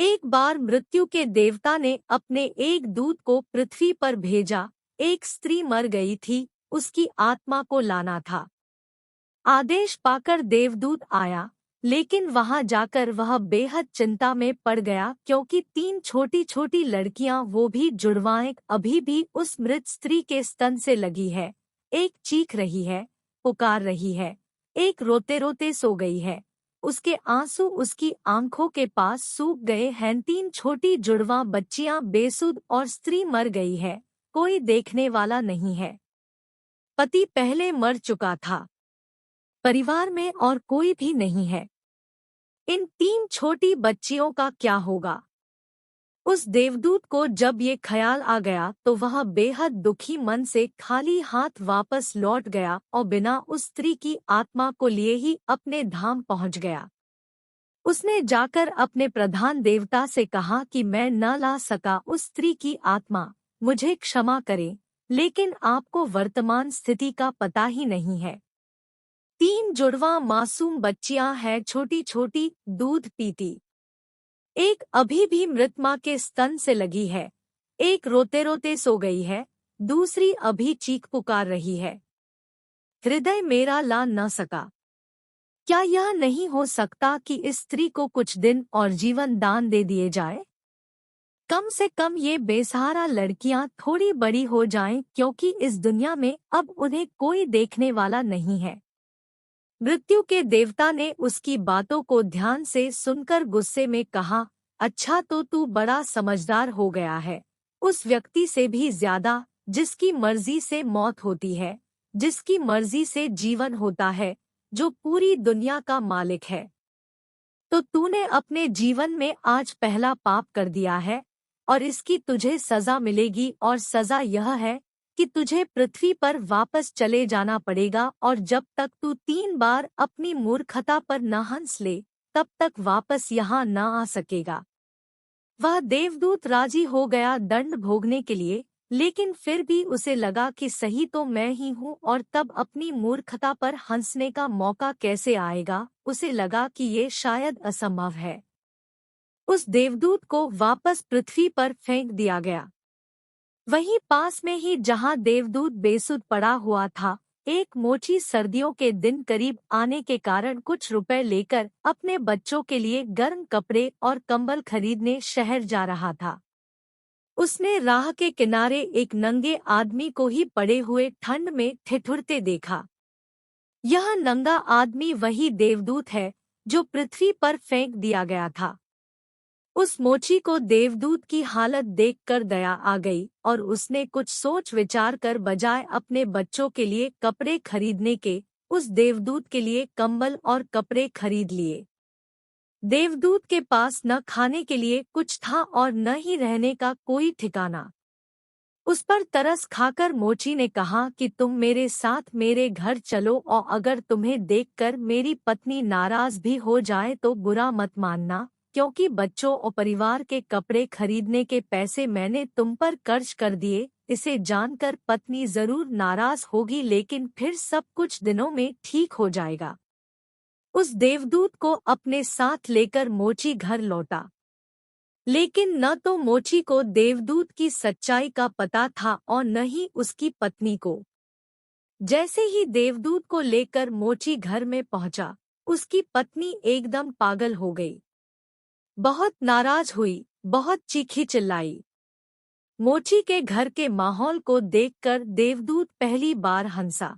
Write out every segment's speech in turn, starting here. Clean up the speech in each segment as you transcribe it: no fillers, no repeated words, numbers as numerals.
एक बार मृत्यु के देवता ने अपने एक दूत को पृथ्वी पर भेजा। एक स्त्री मर गई थी, उसकी आत्मा को लाना था। आदेश पाकर देवदूत आया, लेकिन वहां जाकर वह बेहद चिंता में पड़ गया, क्योंकि 3 छोटी छोटी लड़कियां, वो भी जुड़वाएं, अभी भी उस मृत स्त्री के स्तन से लगी है। एक चीख रही है, पुकार रही है, एक रोते रोते सो गई है। उसके आंसू उसकी आंखों के पास सूख गए हैं। 3 छोटी जुड़वा बच्चियां बेसुध और स्त्री मर गई है। कोई देखने वाला नहीं है। पति पहले मर चुका था। परिवार में और कोई भी नहीं है। इन 3 छोटी बच्चियों का क्या होगा? उस देवदूत को जब ये ख्याल आ गया तो वह बेहद दुखी मन से खाली हाथ वापस लौट गया और बिना उस स्त्री की आत्मा को लिए ही अपने धाम पहुंच गया। उसने जाकर अपने प्रधान देवता से कहा कि मैं न ला सका उस स्त्री की आत्मा, मुझे क्षमा करें, लेकिन आपको वर्तमान स्थिति का पता ही नहीं है। 3 जुड़वा मासूम बच्चियां हैं, छोटी छोटी, दूध पीती। एक अभी भी मृत मां के स्तन से लगी है, एक रोते रोते सो गई है, दूसरी अभी चीख पुकार रही है। हृदय मेरा ला न सका। क्या यह नहीं हो सकता कि इस स्त्री को कुछ दिन और जीवन दान दे दिए जाए? कम से कम ये बेसहारा लड़कियां थोड़ी बड़ी हो जाएं, क्योंकि इस दुनिया में अब उन्हें कोई देखने वाला नहीं है। मृत्यु के देवता ने उसकी बातों को ध्यान से सुनकर गुस्से में कहा, अच्छा तो तू बड़ा समझदार हो गया है। उस व्यक्ति से भी ज्यादा, जिसकी मर्जी से मौत होती है, जिसकी मर्जी से जीवन होता है, जो पूरी दुनिया का मालिक है। तो तूने अपने जीवन में आज पहला पाप कर दिया है, और इसकी तुझे सजा मिलेगी। और सजा यह है कि तुझे पृथ्वी पर वापस चले जाना पड़ेगा, और जब तक तू 3 बार अपनी मूर्खता पर न हंस ले, तब तक वापस यहाँ न आ सकेगा। वह देवदूत राजी हो गया दंड भोगने के लिए, लेकिन फिर भी उसे लगा कि सही तो मैं ही हूँ, और तब अपनी मूर्खता पर हंसने का मौका कैसे आएगा। उसे लगा कि ये शायद असंभव है। उस देवदूत को वापस पृथ्वी पर फेंक दिया गया। वहीं पास में ही जहां देवदूत बेसुध पड़ा हुआ था, एक मोची सर्दियों के दिन करीब आने के कारण कुछ रुपए लेकर अपने बच्चों के लिए गर्म कपड़े और कंबल खरीदने शहर जा रहा था। उसने राह के किनारे एक नंगे आदमी को ही पड़े हुए ठंड में ठिठुरते देखा। यह नंगा आदमी वही देवदूत है जो पृथ्वी पर फेंक दिया गया था। उस मोची को देवदूत की हालत देखकर दया आ गई, और उसने कुछ सोच विचार कर बजाय अपने बच्चों के लिए कपड़े खरीदने के, उस देवदूत के लिए कंबल और कपड़े खरीद लिए। देवदूत के पास न खाने के लिए कुछ था और न ही रहने का कोई ठिकाना। उस पर तरस खाकर मोची ने कहा कि तुम मेरे साथ मेरे घर चलो, और अगर तुम्हें देखकर मेरी पत्नी नाराज भी हो जाए तो बुरा मत मानना, क्योंकि बच्चों और परिवार के कपड़े खरीदने के पैसे मैंने तुम पर खर्च कर दिए। इसे जानकर पत्नी जरूर नाराज होगी, लेकिन फिर सब कुछ दिनों में ठीक हो जाएगा। उस देवदूत को अपने साथ लेकर मोची घर लौटा, लेकिन न तो मोची को देवदूत की सच्चाई का पता था और न ही उसकी पत्नी को। जैसे ही देवदूत को लेकर मोची घर में पहुंचा, उसकी पत्नी एकदम पागल हो गई। बहुत नाराज हुई, बहुत चीखी चिल्लाई। मोची के घर के माहौल को देखकर देवदूत पहली बार हंसा।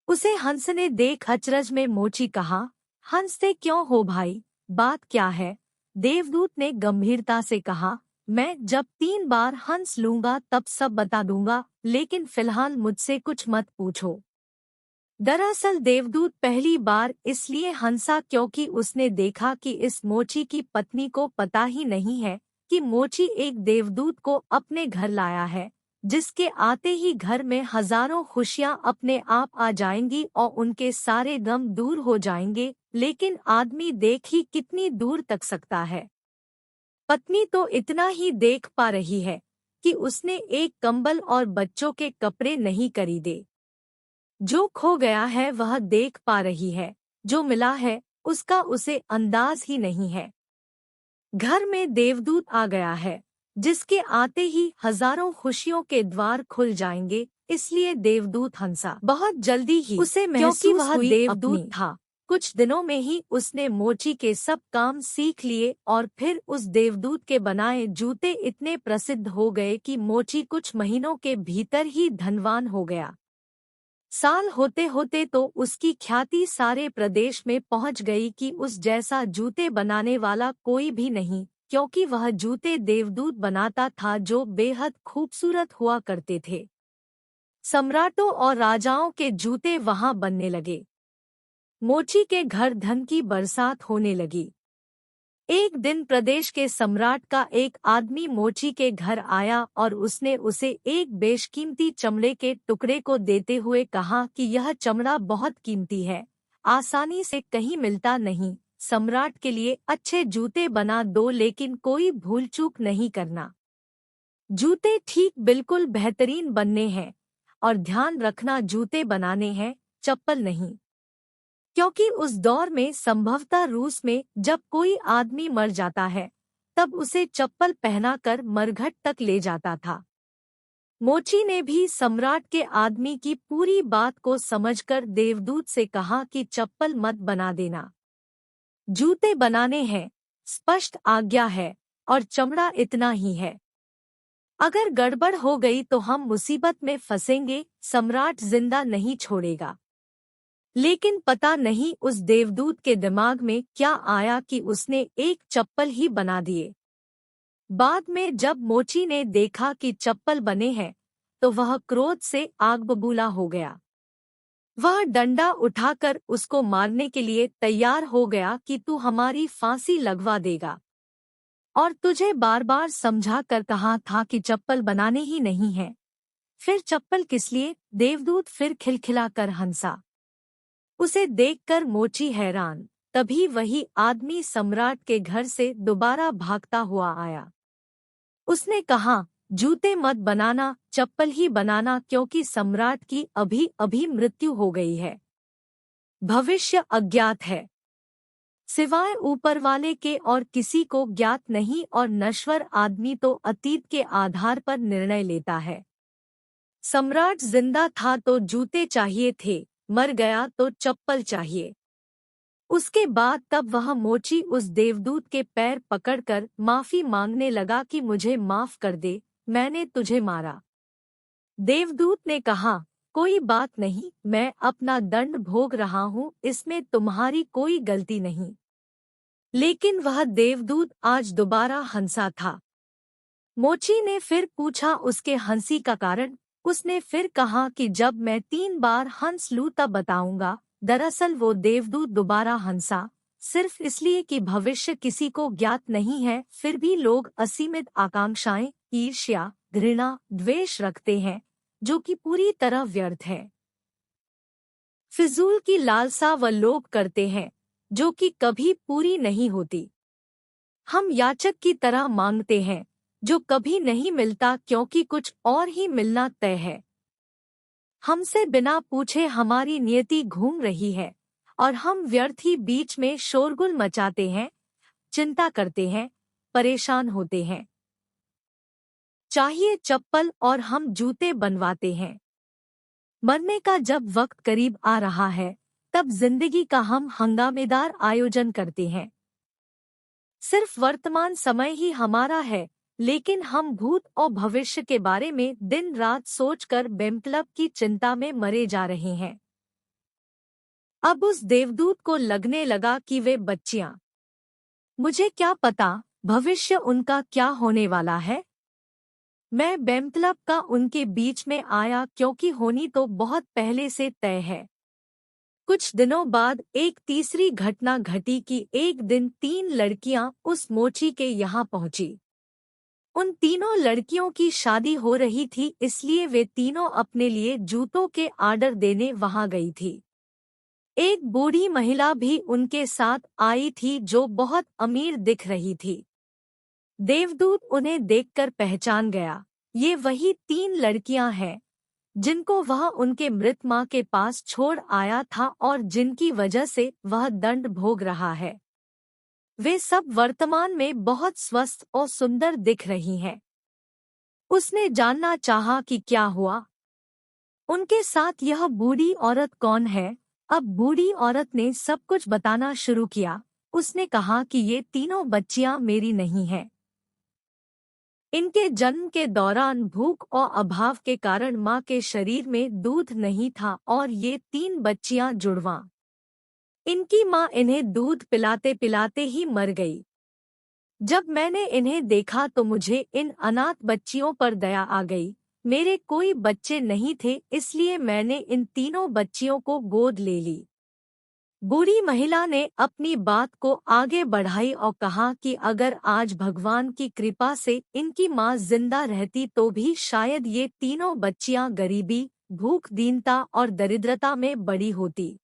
उसे हंसने देख अचरज में मोची कहा, हंसते क्यों हो भाई, बात क्या है? देवदूत ने गंभीरता से कहा, मैं जब 3 बार हंस लूंगा तब सब बता दूंगा, लेकिन फिलहाल मुझसे कुछ मत पूछो। दरअसल देवदूत पहली बार इसलिए हंसा क्योंकि उसने देखा कि इस मोची की पत्नी को पता ही नहीं है कि मोची एक देवदूत को अपने घर लाया है, जिसके आते ही घर में हजारों खुशियां अपने आप आ जाएंगी और उनके सारे गम दूर हो जाएंगे। लेकिन आदमी देख ही कितनी दूर तक सकता है। पत्नी तो इतना ही देख पा रही है कि उसने एक कंबल और बच्चों के कपड़े नहीं खरीदे। जो खो गया है वह देख पा रही है, जो मिला है उसका उसे अंदाज ही नहीं है। घर में देवदूत आ गया है, जिसके आते ही हजारों खुशियों के द्वार खुल जाएंगे। इसलिए देवदूत हंसा। बहुत जल्दी ही उसे क्योंकि वह देवदूत था, कुछ दिनों में ही उसने मोची के सब काम सीख लिए और फिर उस देवदूत के बनाए जूते इतने प्रसिद्ध हो गए कि मोची कुछ महीनों के भीतर ही धनवान हो गया। साल होते होते तो उसकी ख्याति सारे प्रदेश में पहुंच गई कि उस जैसा जूते बनाने वाला कोई भी नहीं, क्योंकि वह जूते देवदूत बनाता था जो बेहद खूबसूरत हुआ करते थे। सम्राटों और राजाओं के जूते वहां बनने लगे। मोची के घर धन की बरसात होने लगी। एक दिन प्रदेश के सम्राट का एक आदमी मोची के घर आया और उसने उसे एक बेशकीमती चमड़े के टुकड़े को देते हुए कहा कि यह चमड़ा बहुत कीमती है, आसानी से कहीं मिलता नहीं। सम्राट के लिए अच्छे जूते बना दो, लेकिन कोई भूल चूक नहीं करना। जूते ठीक बिल्कुल बेहतरीन बनने हैं, और ध्यान रखना जूते बनाने हैं, चप्पल नहीं। क्योंकि उस दौर में संभवतः रूस में जब कोई आदमी मर जाता है तब उसे चप्पल पहनाकर मरघट तक ले जाता था। मोची ने भी सम्राट के आदमी की पूरी बात को समझकर देवदूत से कहा कि चप्पल मत बना देना, जूते बनाने हैं, स्पष्ट आज्ञा है, और चमड़ा इतना ही है। अगर गड़बड़ हो गई तो हम मुसीबत में फंसेंगे, सम्राट जिंदा नहीं छोड़ेगा। लेकिन पता नहीं उस देवदूत के दिमाग में क्या आया कि उसने एक चप्पल ही बना दिए। बाद में जब मोची ने देखा कि चप्पल बने हैं तो वह क्रोध से आग बबूला हो गया। वह डंडा उठाकर उसको मारने के लिए तैयार हो गया कि तू हमारी फांसी लगवा देगा, और तुझे बार बार समझा कर कहा था कि चप्पल बनाने ही नहीं है, फिर चप्पल किस लिए? देवदूत फिर खिलखिला कर हंसा। उसे देखकर मोची हैरान। तभी वही आदमी सम्राट के घर से दोबारा भागता हुआ आया। उसने कहा, जूते मत बनाना, चप्पल ही बनाना, क्योंकि सम्राट की अभी अभी मृत्यु हो गई है। भविष्य अज्ञात है, सिवाय ऊपर वाले के और किसी को ज्ञात नहीं, और नश्वर आदमी तो अतीत के आधार पर निर्णय लेता है। सम्राट जिंदा था तो जूते चाहिए थे, मर गया तो चप्पल चाहिए। उसके बाद तब वह मोची उस देवदूत के पैर पकड़कर माफी मांगने लगा कि मुझे माफ कर दे, मैंने तुझे मारा। देवदूत ने कहा, कोई बात नहीं, मैं अपना दंड भोग रहा हूँ, इसमें तुम्हारी कोई गलती नहीं। लेकिन वह देवदूत आज दोबारा हंसा था। मोची ने फिर पूछा उसके हंसी का कारण। उसने फिर कहा कि जब मैं 3 बार हंस लूं तब बताऊंगा। दरअसल वो देवदूत दोबारा हंसा, सिर्फ इसलिए कि भविष्य किसी को ज्ञात नहीं है, फिर भी लोग असीमित आकांक्षाएं, ईर्ष्या, घृणा, द्वेष रखते हैं, जो कि पूरी तरह व्यर्थ है। फिजूल की लालसा व लोभ करते हैं, जो कि कभी पूरी नहीं होती। हम याचक की तरह मांगते हैं, जो कभी नहीं मिलता, क्योंकि कुछ और ही मिलना तय है। हमसे बिना पूछे हमारी नियति घूम रही है, और हम व्यर्थ ही बीच में शोरगुल मचाते हैं, चिंता करते हैं, परेशान होते हैं। चाहिए चप्पल और हम जूते बनवाते हैं। मरने का जब वक्त करीब आ रहा है तब जिंदगी का हम हंगामेदार आयोजन करते हैं। सिर्फ वर्तमान समय ही हमारा है, लेकिन हम भूत और भविष्य के बारे में दिन रात सोचकर बेमतलब की चिंता में मरे जा रहे हैं। अब उस देवदूत को लगने लगा कि वे बच्चियां, मुझे क्या पता भविष्य उनका क्या होने वाला है। मैं बेमतलब का उनके बीच में आया, क्योंकि होनी तो बहुत पहले से तय है। कुछ दिनों बाद एक तीसरी घटना घटी कि एक दिन 3 लड़कियां उस मोची के यहाँ पहुंची। उन तीनों लड़कियों की शादी हो रही थी, इसलिए वे तीनों अपने लिए जूतों के ऑर्डर देने वहां गई थी। एक बूढ़ी महिला भी उनके साथ आई थी जो बहुत अमीर दिख रही थी। देवदूत उन्हें देखकर पहचान गया। ये वही 3 लड़कियां हैं जिनको वह उनके मृत मां के पास छोड़ आया था और जिनकी वजह से वह दंड भोग रहा है। वे सब वर्तमान में बहुत स्वस्थ और सुंदर दिख रही हैं। उसने जानना चाहा कि क्या हुआ। उनके साथ यह बूढ़ी औरत कौन है? अब बूढ़ी औरत ने सब कुछ बताना शुरू किया। उसने कहा कि ये तीनों बच्चियां मेरी नहीं हैं। इनके जन्म के दौरान भूख और अभाव के कारण माँ के शरीर में दूध नहीं था और ये 3 बच्चियां जुड़वां। इनकी माँ इन्हें दूध पिलाते पिलाते ही मर गई। जब मैंने इन्हें देखा तो मुझे इन अनाथ बच्चियों पर दया आ गई। मेरे कोई बच्चे नहीं थे, इसलिए मैंने इन तीनों बच्चियों को गोद ले ली। बूढ़ी महिला ने अपनी बात को आगे बढ़ाई और कहा कि अगर आज भगवान की कृपा से इनकी माँ जिंदा रहती तो भी शायद ये तीनों बच्चियां गरीबी, भूख, दीनता और दरिद्रता में बड़ी होती।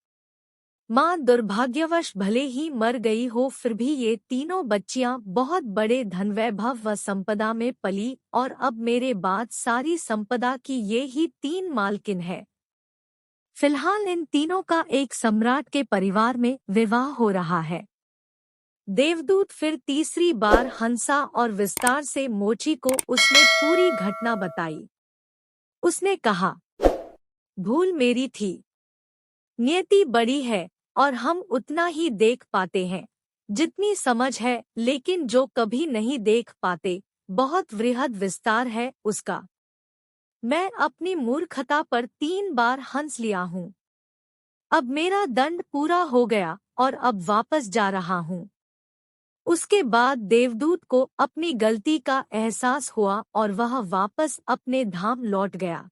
माँ दुर्भाग्यवश भले ही मर गई हो, फिर भी ये तीनों बच्चियां बहुत बड़े धनवैभव व संपदा में पली और अब मेरे बाद सारी संपदा की ये ही 3 मालकिन है। फिलहाल इन तीनों का एक सम्राट के परिवार में विवाह हो रहा है। देवदूत फिर तीसरी बार हंसा और विस्तार से मोची को उसने पूरी घटना बताई। उसने कहा, भूल मेरी थी। नियति बड़ी है और हम उतना ही देख पाते हैं जितनी समझ है, लेकिन जो कभी नहीं देख पाते, बहुत वृहद विस्तार है उसका। मैं अपनी मूर्खता पर 3 बार हंस लिया हूँ। अब मेरा दंड पूरा हो गया और अब वापस जा रहा हूँ। उसके बाद देवदूत को अपनी गलती का एहसास हुआ और वह वापस अपने धाम लौट गया।